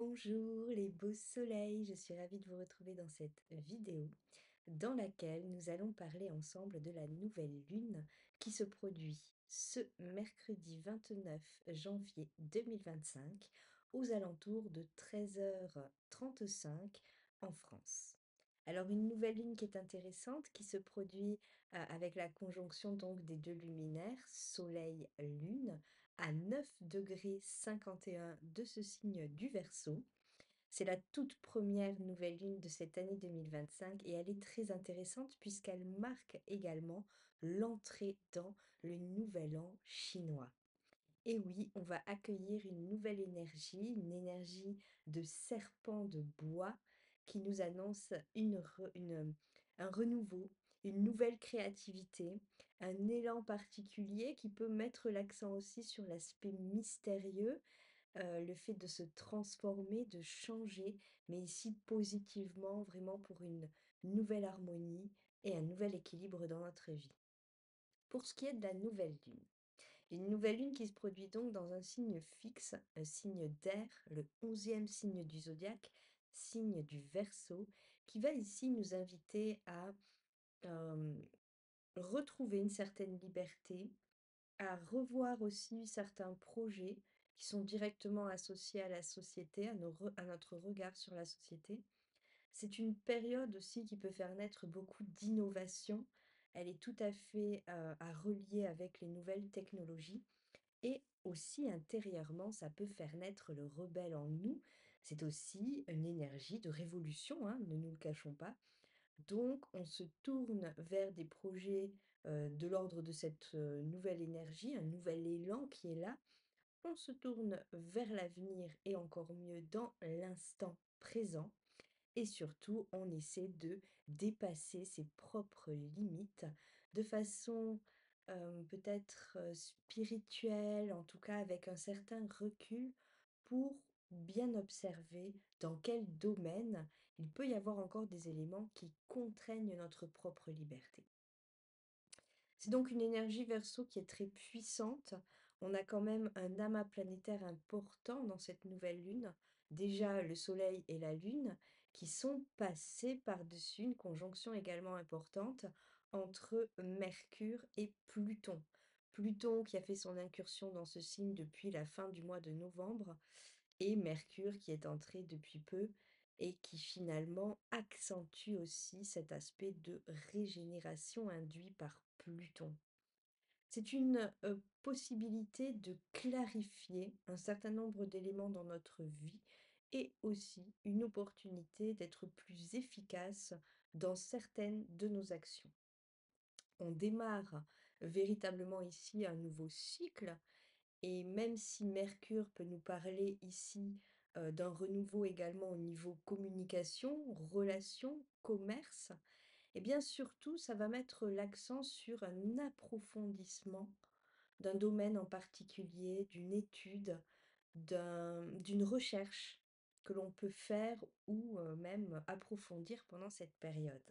Bonjour les beaux soleils, je suis ravie de vous retrouver dans cette vidéo dans laquelle nous allons parler ensemble de la nouvelle lune qui se produit ce mercredi 29 janvier 2025 aux alentours de 13h35 en France. Alors une nouvelle lune qui est intéressante, qui se produit avec la conjonction donc des deux luminaires, Soleil-Lune, à 9 degrés 51 de ce signe du Verseau. C'est la toute première nouvelle lune de cette année 2025 et elle est très intéressante puisqu'elle marque également l'entrée dans le nouvel an chinois. Et oui, on va accueillir une énergie de serpent de bois qui nous annonce un renouveau, une nouvelle créativité, un élan particulier qui peut mettre l'accent aussi sur l'aspect mystérieux, le fait de se transformer, de changer, mais ici positivement, vraiment pour une nouvelle harmonie et un nouvel équilibre dans notre vie. Pour ce qui est de la nouvelle lune, une nouvelle lune qui se produit donc dans un signe fixe, un signe d'air, le 11e signe du zodiaque, signe du Verseau, qui va ici nous inviter à euh, retrouver une certaine liberté, à revoir aussi certains projets qui sont directement associés à la société, à notre regard sur la société. C'est une période aussi qui peut faire naître beaucoup d'innovations. Elle est tout à fait à relier avec les nouvelles technologies. Et aussi intérieurement, ça peut faire naître le rebelle en nous. C'est aussi une énergie de révolution, hein, ne nous le cachons pas. Donc, on se tourne vers des projets de l'ordre de cette nouvelle énergie, un nouvel élan qui est là. On se tourne vers l'avenir et encore mieux dans l'instant présent. Et surtout, on essaie de dépasser ses propres limites de façon peut-être spirituelle, en tout cas avec un certain recul pour bien observer dans quel domaine il peut y avoir encore des éléments qui contraignent notre propre liberté. C'est donc une énergie Verseau qui est très puissante. On a quand même un amas planétaire important dans cette nouvelle lune. Déjà le Soleil et la Lune qui sont passés par-dessus une conjonction également importante entre Mercure et Pluton. Pluton qui a fait son incursion dans ce signe depuis la fin du mois de novembre et Mercure qui est entré depuis peu et qui finalement accentue aussi cet aspect de régénération induit par Pluton. C'est une possibilité de clarifier un certain nombre d'éléments dans notre vie et aussi une opportunité d'être plus efficace dans certaines de nos actions. On démarre véritablement ici un nouveau cycle et même si Mercure peut nous parler ici d'un renouveau également au niveau communication, relations, commerce, et bien surtout, ça va mettre l'accent sur un approfondissement d'un domaine en particulier, d'une étude, d'une recherche que l'on peut faire ou même approfondir pendant cette période.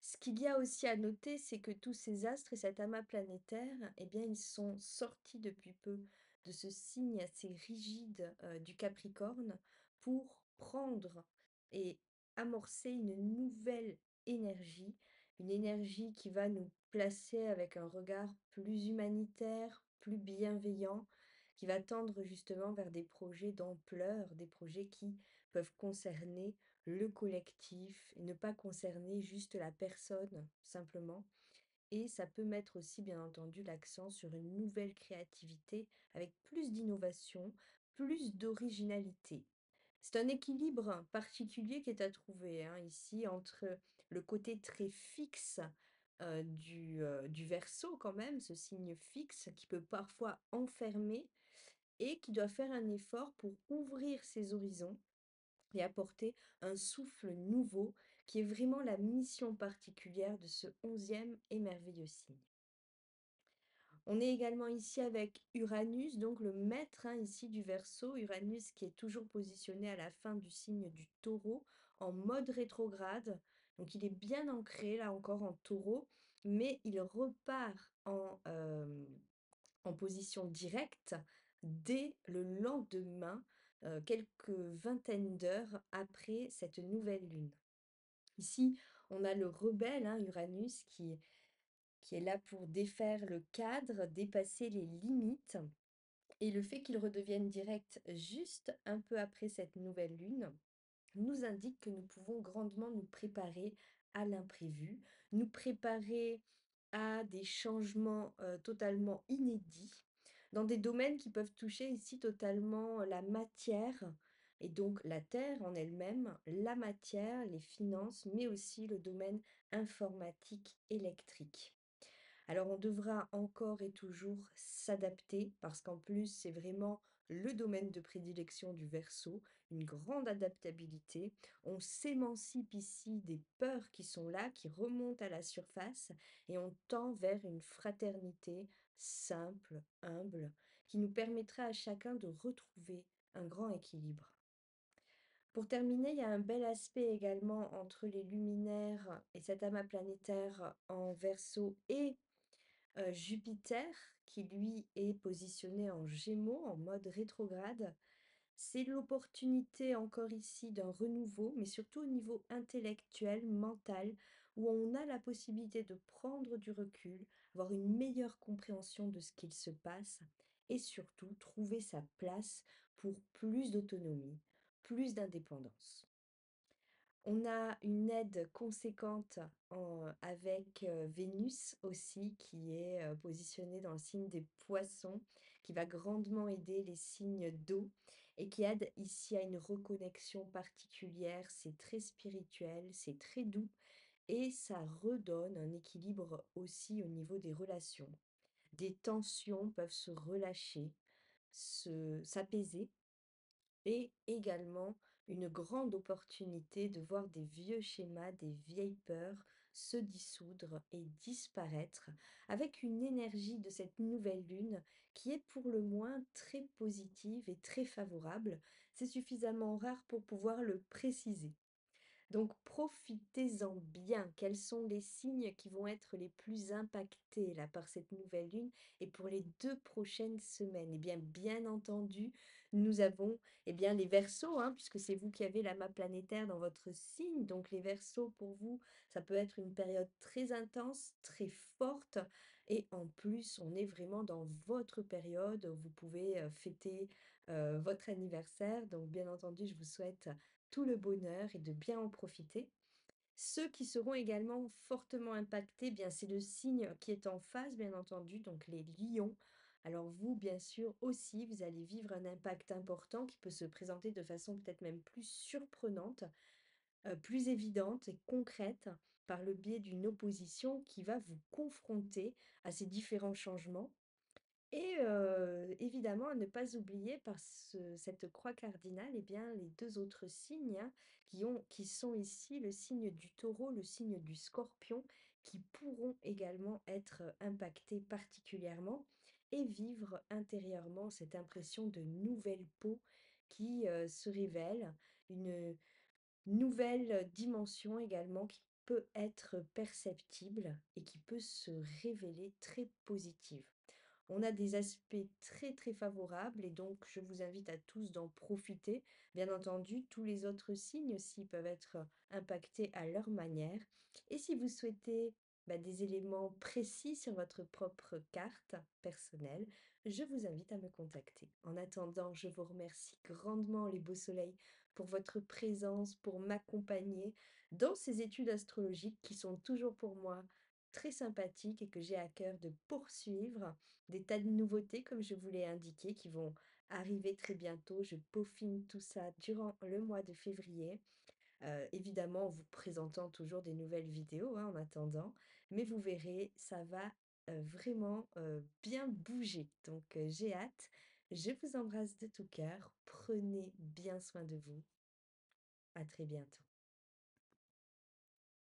Ce qu'il y a aussi à noter, c'est que tous ces astres et cet amas planétaire, eh bien, ils sont sortis depuis peu de ce signe assez rigide du Capricorne pour prendre et amorcer une nouvelle une énergie qui va nous placer avec un regard plus humanitaire, plus bienveillant, qui va tendre justement vers des projets d'ampleur, des projets qui peuvent concerner le collectif et ne pas concerner juste la personne simplement. Et ça peut mettre aussi, bien entendu, l'accent sur une nouvelle créativité avec plus d'innovation, plus d'originalité. C'est un équilibre particulier qui est à trouver hein, ici entre le côté très fixe du Verseau quand même, ce signe fixe qui peut parfois enfermer et qui doit faire un effort pour ouvrir ses horizons et apporter un souffle nouveau qui est vraiment la mission particulière de ce 11e et merveilleux signe. On est également ici avec Uranus, donc le maître hein, ici du Verseau, Uranus qui est toujours positionné à la fin du signe du Taureau en mode rétrograde. Donc il est bien ancré là encore en Taureau, mais il repart en position directe dès le lendemain quelques vingtaines d'heures après cette nouvelle lune. Ici, on a le rebelle, hein, Uranus, qui est là pour défaire le cadre, dépasser les limites. Et le fait qu'il redevienne direct juste un peu après cette nouvelle lune nous indique que nous pouvons grandement nous préparer à l'imprévu, nous préparer à des changements totalement inédits dans des domaines qui peuvent toucher ici totalement la matière et donc la terre en elle-même, la matière, les finances, mais aussi le domaine informatique électrique. Alors on devra encore et toujours s'adapter parce qu'en plus c'est vraiment le domaine de prédilection du Verseau, une grande adaptabilité. On s'émancipe ici des peurs qui sont là, qui remontent à la surface et on tend vers une fraternité simple, humble, qui nous permettra à chacun de retrouver un grand équilibre. Pour terminer, il y a un bel aspect également entre les luminaires et cet amas planétaire en Verseau et Jupiter, qui lui est positionné en Gémeaux, en mode rétrograde, c'est l'opportunité encore ici d'un renouveau, mais surtout au niveau intellectuel, mental, où on a la possibilité de prendre du recul, avoir une meilleure compréhension de ce qu'il se passe et surtout trouver sa place pour plus d'autonomie, plus d'indépendance. On a une aide conséquente avec Vénus aussi, qui est positionnée dans le signe des poissons, qui va grandement aider les signes d'eau et qui aide ici à une reconnexion particulière. C'est très spirituel, c'est très doux et ça redonne un équilibre aussi au niveau des relations. Des tensions peuvent se relâcher, s'apaiser et également une grande opportunité de voir des vieux schémas, des vieilles peurs se dissoudre et disparaître avec une énergie de cette nouvelle lune qui est pour le moins très positive et très favorable. C'est suffisamment rare pour pouvoir le préciser. Donc profitez-en bien. Quels sont les signes qui vont être les plus impactés là par cette nouvelle lune et pour les 2 prochaines semaines? Eh bien, bien entendu, nous avons, eh bien, les Verseaux, hein, puisque c'est vous qui avez l'amas planétaire dans votre signe. Donc les Verseaux, pour vous, ça peut être une période très intense, très forte et en plus, on est vraiment dans votre période. Vous pouvez, fêter, votre anniversaire. Donc bien entendu, je vous souhaite tout le bonheur et de bien en profiter. Ceux qui seront également fortement impactés, bien c'est le signe qui est en face, bien entendu, donc les lions. Alors vous, bien sûr, aussi, vous allez vivre un impact important qui peut se présenter de façon peut-être même plus surprenante, plus évidente et concrète par le biais d'une opposition qui va vous confronter à ces différents changements et évidemment, à ne pas oublier par cette croix cardinale, eh bien, les 2 autres signes, hein, qui sont ici le signe du Taureau, le signe du Scorpion, qui pourront également être impactés particulièrement et vivre intérieurement cette impression de nouvelle peau qui, se révèle, une nouvelle dimension également qui peut être perceptible et qui peut se révéler très positive. On a des aspects très très favorables et donc je vous invite à tous d'en profiter. Bien entendu, tous les autres signes aussi peuvent être impactés à leur manière. Et si vous souhaitez des éléments précis sur votre propre carte personnelle, je vous invite à me contacter. En attendant, je vous remercie grandement les beaux soleils pour votre présence, pour m'accompagner dans ces études astrologiques qui sont toujours pour moi très sympathiques et que j'ai à cœur de poursuivre des tas de nouveautés, comme je vous l'ai indiqué, qui vont arriver très bientôt. Je peaufine tout ça durant le mois de février. Évidemment, en vous présentant toujours des nouvelles vidéos hein, en attendant. Mais vous verrez, ça va vraiment bien bouger. Donc, j'ai hâte. Je vous embrasse de tout cœur. Prenez bien soin de vous. À très bientôt.